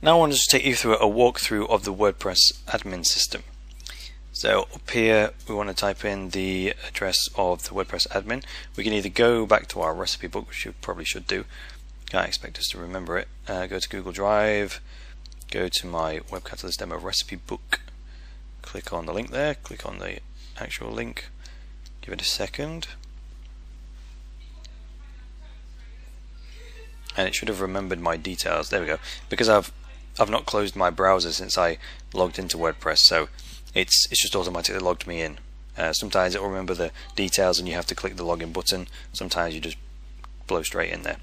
Now I want to just take you through a walkthrough of the WordPress admin system. So up here we want to type in the address of the WordPress admin. We can either go back to our recipe book, which you probably should do. Can't expect us to remember it. Go to Google Drive, go to my Web Catalyst demo recipe book, click on the link there, click on the actual link, give it a second, and it should have remembered my details. There we go. Because I've not closed my browser since I logged into WordPress, so it's just automatically logged me in. Sometimes it will remember the details and you have to click the login button. Sometimes you just blow straight in there.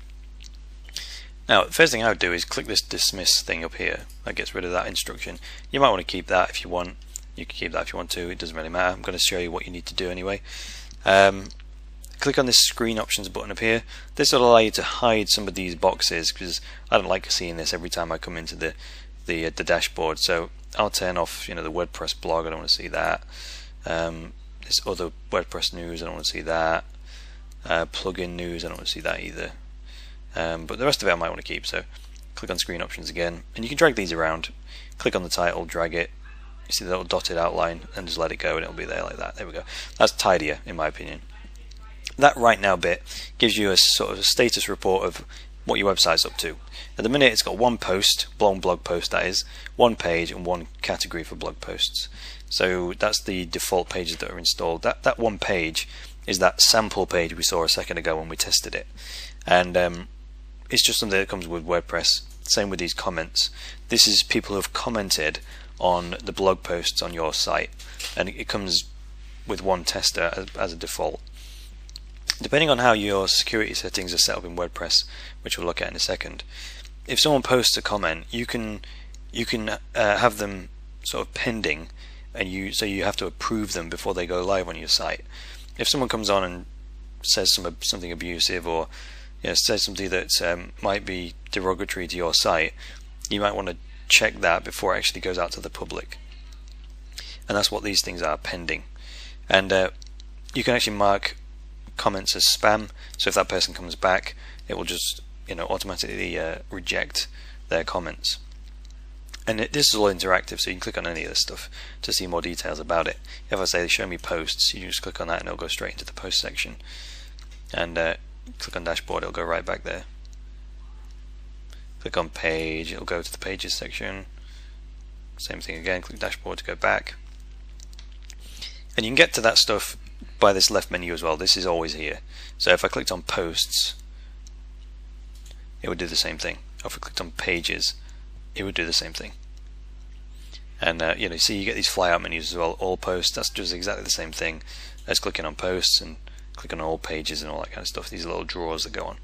Now the first thing I would do is click this dismiss thing up here. That gets rid of that instruction. You might want to keep that if you want. You can keep that if you want to. It doesn't really matter. I'm going to show you what you need to do anyway. Click on this screen options button up here. This will allow you to hide some of these boxes, because I don't like seeing this every time I come into the dashboard. So I'll turn off, the WordPress blog. I don't want to see that. This other WordPress news, I don't want to see that. Plugin news, I don't want to see that either. But the rest of it I might want to keep. So click on screen options again, and you can drag these around. Click on the title, drag it. You see the little dotted outline, and just let it go, and it'll be there like that. There we go. That's tidier, in my opinion. That right now bit gives you a sort of a status report of what your website's up to. At the minute it's got one post, blog post that is, one page and one category for blog posts. So that's the default pages that are installed. That one page is that sample page we saw a second ago when we tested it. And it's just something that comes with WordPress. Same with these comments. This is people who have commented on the blog posts on your site, and it comes with one tester as a default. Depending on how your security settings are set up in WordPress, which we'll look at in a second, if someone posts a comment, you can have them sort of pending, and so you have to approve them before they go live on your site. If someone comes on and says something abusive, or says something that might be derogatory to your site, you might want to check that before it actually goes out to the public. And that's what these things are, pending. And you can actually mark comments as spam, so if that person comes back, it will just automatically reject their comments. And this is all interactive, so you can click on any of this stuff to see more details about it. If I say show me posts, you just click on that and it'll go straight into the post section, and click on dashboard, it'll go right back there. Click on page, it'll go to the pages section. Same thing again, click dashboard to go back. And you can get to that stuff by this left menu as well. This is always here. So if I clicked on posts, it would do the same thing. If I clicked on pages, it would do the same thing. And see, you get these flyout menus as well. All posts, that's just exactly the same thing as clicking on posts and clicking on all pages and all that kind of stuff. These little drawers that go on.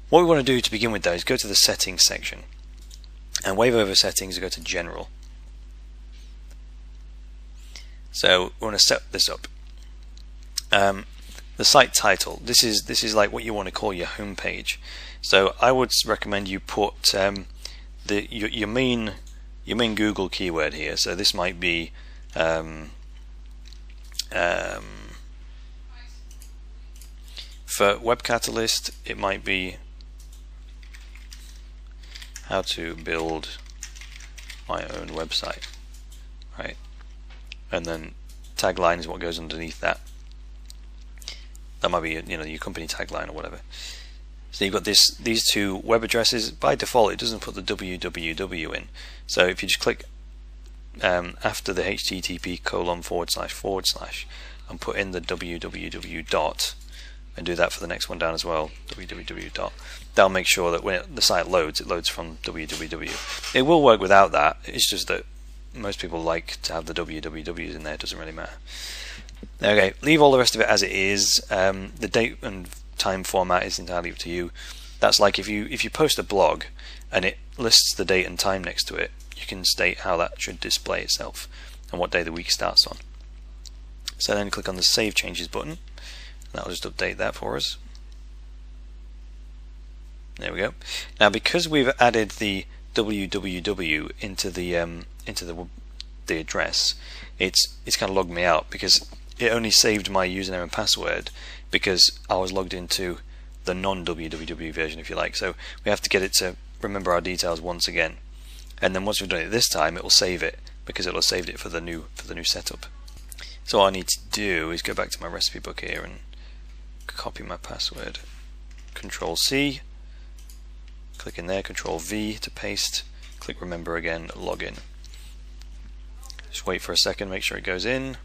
What we want to do to begin with though is go to the settings section and wave over settings and go to general. So we want to set this up. The site title. This is like what you want to call your home page. So I would recommend you put your main Google keyword here. So this might be for Web Catalyst, it might be how to build my own website, right? And then tagline is what goes underneath that. That might be your company tagline or whatever. So you've got these two web addresses. By default it doesn't put the www in, so if you just click after the http:// and put in the www dot and do that for the next one down as well, www dot, that'll make sure that when the site loads, it loads from www. It will work without that. It's just that most people like to have the wwws in there. It doesn't really matter. Okay, leave all the rest of it as it is. The date and time format is entirely up to you. That's like if you post a blog and it lists the date and time next to it, you can state how that should display itself and what day the week starts on. So then click on the Save Changes button, and that'll just update that for us. There we go. Now because we've added the www into the address, it's kind of logged me out, because it only saved my username and password because I was logged into the non-www version, if you like. So we have to get it to remember our details once again. and then once we've done it this time, it will save it because it will have saved it for the new setup. So all I need to do is go back to my recipe book here and copy my password. Control C, click in there, Control V to paste, click remember again, log in. Just wait for a second, make sure it goes in.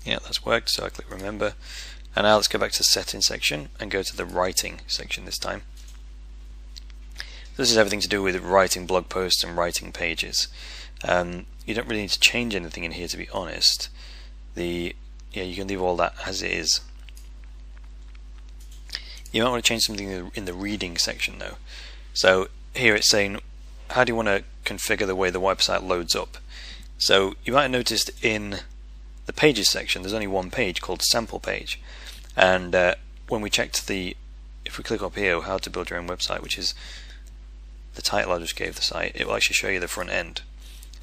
Yeah, that's worked, so I click remember. And now let's go back to the settings section and go to the writing section this time. This is everything to do with writing blog posts and writing pages. You don't really need to change anything in here, to be honest. You can leave all that as it is. You might want to change something in the reading section though. So here it's saying, how do you want to configure the way the website loads up? So you might have noticed in the pages section there's only one page called sample page, and when we checked if we click up here, how to build your own website, which is the title I just gave the site, it will actually show you the front end,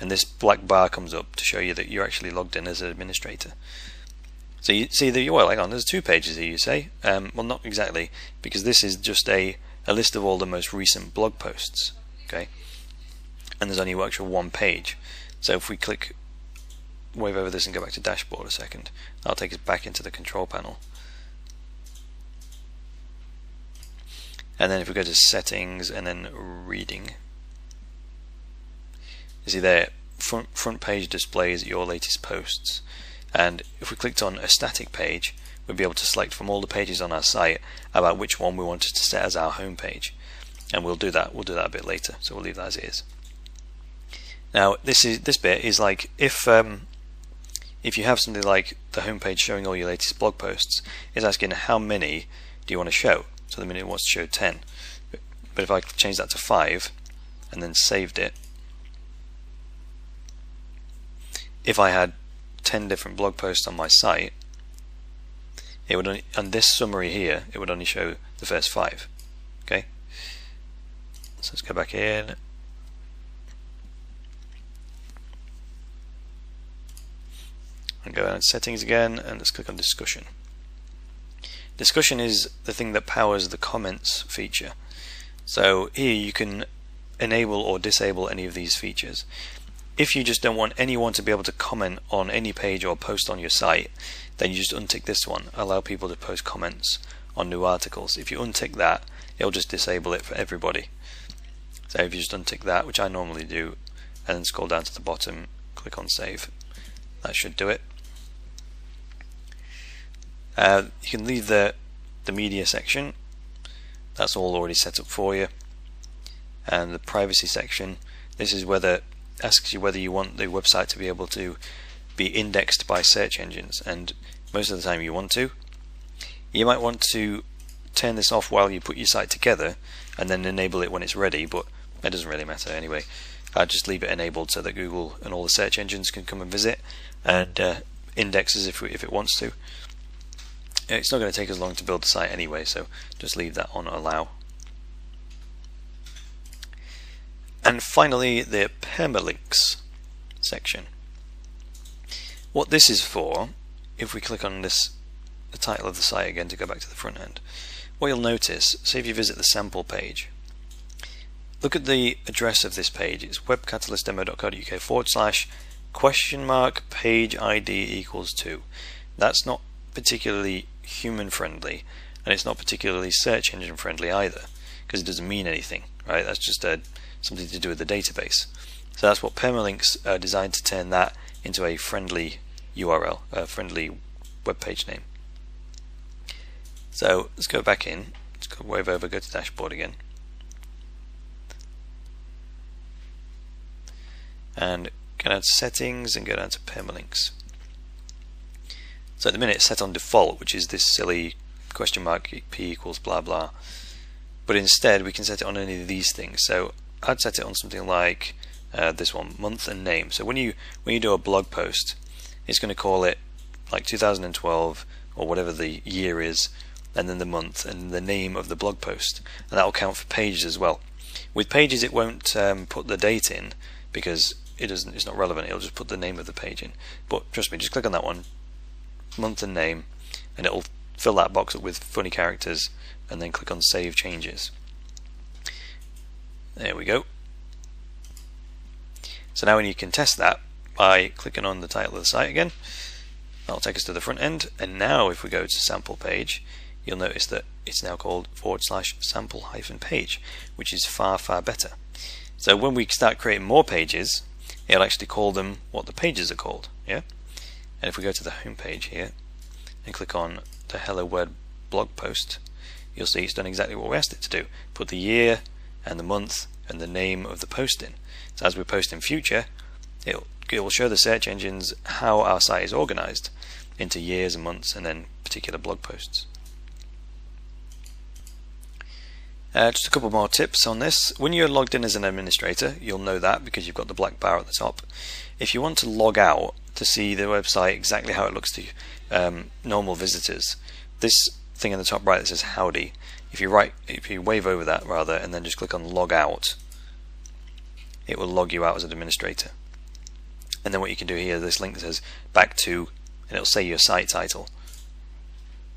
and this black bar comes up to show you that you're actually logged in as an administrator. So you see that hang on, there's 2 pages here, you say. Well, not exactly, because this is just a list of all the most recent blog posts, okay, and there's only actually one page. So if we wave over this and go back to dashboard a second, that'll take us back into the control panel. And then if we go to settings and then reading, you see there, front page displays your latest posts. And if we clicked on a static page, we'd be able to select from all the pages on our site about which one we wanted to set as our home page. And we'll do that a bit later, so we'll leave that as it is. Now this bit is like if you have something like the homepage showing all your latest blog posts, it's asking how many do you want to show. So the minute it wants to show 10. But if I change that to 5 and then saved it, if I had 10 different blog posts on my site, it would only, on this summary here, it would only show the first 5. Okay, so let's go back in. And go down to settings again, and let's click on discussion. Discussion is the thing that powers the comments feature. So here you can enable or disable any of these features. If you just don't want anyone to be able to comment on any page or post on your site, then you just untick this one, allow people to post comments on new articles. If you untick that, it'll just disable it for everybody. So if you just untick that, which I normally do, and then scroll down to the bottom, click on save, that should do it. You can leave the media section, that's all already set up for you. And the privacy section, this is asks you whether you want the website to be able to be indexed by search engines, and most of the time you want to. You might want to turn this off while you put your site together and then enable it when it's ready, but that doesn't really matter anyway. I'd just leave it enabled so that Google and all the search engines can come and visit and indexes if it wants to. It's not going to take as long to build the site anyway, so just leave that on allow. And finally, the permalinks section. What this is for, if we click on the title of the site again to go back to the front end, what you'll notice, say if you visit the sample page, look at the address of this page. It's webcatalystdemo.co.uk / page ID = 2. That's not particularly human friendly, and it's not particularly search engine friendly either, because it doesn't mean anything, right? That's just something to do with the database. So that's what permalinks are designed to turn that into a friendly URL, a friendly web page name. So let's go back in, let's go wave over, go to dashboard again, and go down to settings and go down to permalinks. So at the minute it's set on default, which is this silly $p equals blah blah, but instead we can set it on any of these things. So I'd set it on something like this one, month and name. So when you do a blog post, it's going to call it like 2012 or whatever the year is, and then the month and the name of the blog post, and that will count for pages as well. With pages it won't put the date in because it's not relevant. It'll just put the name of the page in. But trust me, just click on that one, month and name, and it'll fill that box up with funny characters, and then click on save changes. There we go. So now when you can test that by clicking on the title of the site again, that'll take us to the front end. And now if we go to sample page, you'll notice that it's now called /sample-page, which is far better. So when we start creating more pages, it'll actually call them what the pages are called. Yeah. And if we go to the home page here and click on the Hello World blog post, you'll see it's done exactly what we asked it to do. Put the year and the month and the name of the post in. So as we post in future, it will show the search engines how our site is organized into years and months and then particular blog posts. Just a couple more tips on this. When you're logged in as an administrator, you'll know that because you've got the black bar at the top. If you want to log out to see the website exactly how it looks to normal visitors, this thing in the top right that says howdy, if you wave over that rather and then just click on log out, it will log you out as an administrator. And then what you can do here, this link that says back to, and it'll say your site title.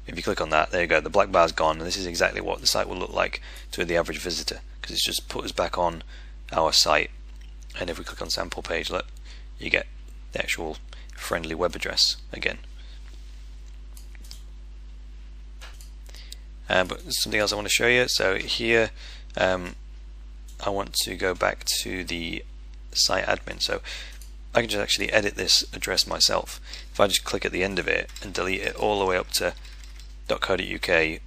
If you click on that, there you go, the black bar's gone, and this is exactly what the site will look like to the average visitor, because it's just put us back on our site. And if we click on sample page, look, you get the actual friendly web address again. But there's something else I want to show you. So here I want to go back to the site admin, so I can just actually edit this address myself. If I just click at the end of it and delete it all the way up to .co.uk/,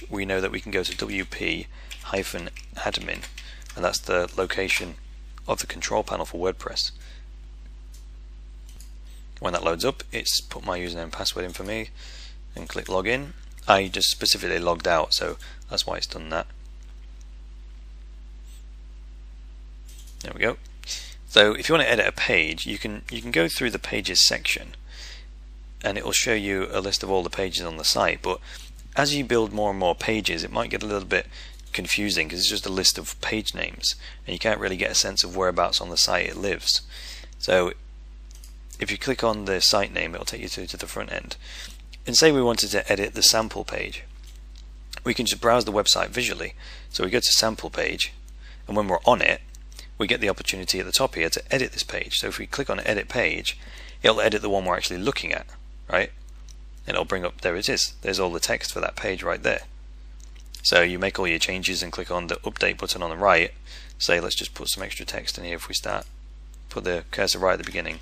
we know that we can go to wp-admin, and that's the location of the control panel for WordPress. When that loads up, it's put my username and password in for me, and click login. I just specifically logged out, so that's why it's done that. There we go. So if you want to edit a page, you can go through the pages section and it will show you a list of all the pages on the site, but as you build more and more pages, it might get a little bit confusing because it's just a list of page names and you can't really get a sense of whereabouts on the site it lives. So if you click on the site name, it'll take you to the front end. And say we wanted to edit the sample page, we can just browse the website visually. So we go to sample page, and when we're on it, we get the opportunity at the top here to edit this page. So if we click on edit page, it'll edit the one we're actually looking at, right? And it'll bring up, there it is, there's all the text for that page right there. So you make all your changes and click on the update button on the right. Say let's just put some extra text in here. If we put the cursor right at the beginning,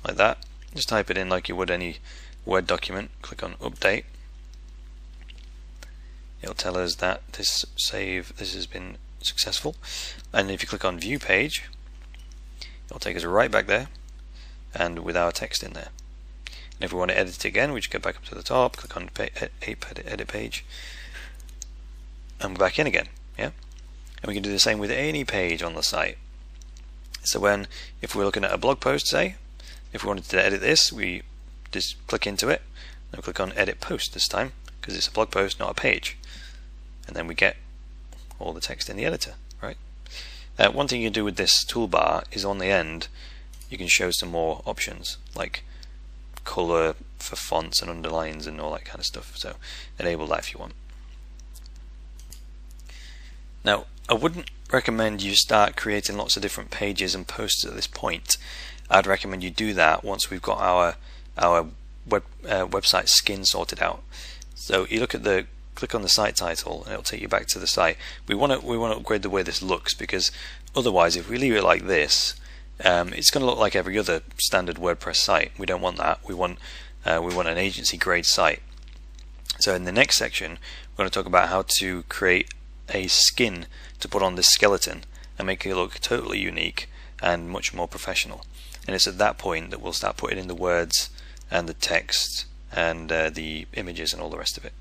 like that, just type it in like you would any Word document, click on update. It'll tell us that this has been successful, and if you click on view page, it'll take us right back there and with our text in there. And if we want to edit it again, we just go back up to the top, click on edit page, and we're back in again. Yeah, and we can do the same with any page on the site. So if we're looking at a blog post, say, if we wanted to edit this, we just click into it and click on edit post this time because it's a blog post, not a page, and then we get all the text in the editor, right? One thing you can do with this toolbar is on the end you can show some more options like color for fonts and underlines and all that kind of stuff, so enable that if you want. Now I wouldn't recommend you start creating lots of different pages and posts at this point. I'd recommend you do that once we've got our website skin sorted out. So you click on the site title and it'll take you back to the site. We want to upgrade the way this looks, because otherwise if we leave it like this, it's going to look like every other standard WordPress site. We don't want that. We want an agency grade site. So in the next section we're going to talk about how to create a skin to put on this skeleton and make it look totally unique and much more professional. And it's at that point that we'll start putting in the words and the text and the images and all the rest of it.